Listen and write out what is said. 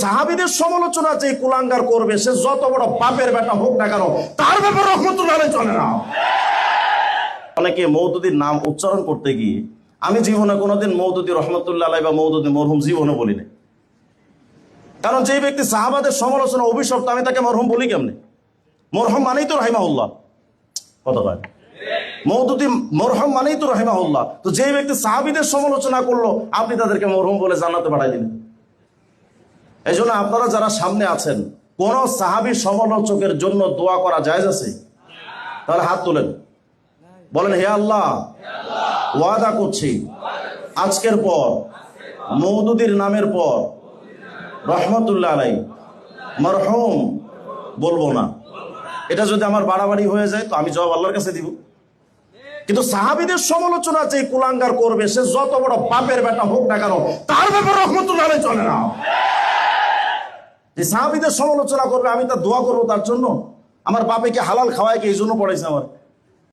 সাহাবীদের সমালোচনা যে কুলাঙ্গার করবে সে যত বড় বাপের বেটা হোক না কেন তার ব্যাপারে রহমতুল্লাহ আলাইহি চলে না। অনেকে মওদুদীর নাম উচ্চারণ করতে গিয়ে, আমি জীবনে কোনোদিন মওদুদী রহমতুল্লাহ আলাইহি বা মওদুদী মরহুম জীবনে বলি না। কারণ যে ব্যক্তি সাহাবাদের সমালোচনা অভিশপ্ত, আমি তাকে মরহুম বলি কেমনে? মরহুম মানেই তো রাহিমাহুল্লাহ, কথা কয় মওদুদী মরহুম মানেই তো রাহিমাহুল্লাহ। তো যে ব্যক্তি সাহাবীদের সমালোচনা করলো আপনি তাদেরকে মরহুম বলে জান্নাতে পাঠাই দিলেন। এই জন্য আপনারা যারা সামনে আছেন, কোন সাহাবী সমালোচকের জন্য দোয়া করা জায়েজ আছে? তাহলে হাত তোলেন, বলেন হে আল্লাহ, ওয়াদা করছি আজকের পর মওদুদীর নামের পর রহমতুল্লাহ আলাইহি মরহুম বলবো না। এটা যদি আমার বাড়াবাড়ি হয়ে যায় তো আমি জবাব আল্লাহর কাছে দিব। কিন্তু সাহাবীদের সমালোচনা যে কুলাঙ্গার করবে সে যত বড় বাপের বেটা হোক না কেন তার ব্যাপারে রহমতুল্লাহ আলাইহি চলে না। যে সাহাবীদের সমালোচনা করবে আমি তার দোয়া করবো তার জন্য? আমার বাপে কি হালাল খাওয়ায় কি এই জন্য পড়াইছে আমার?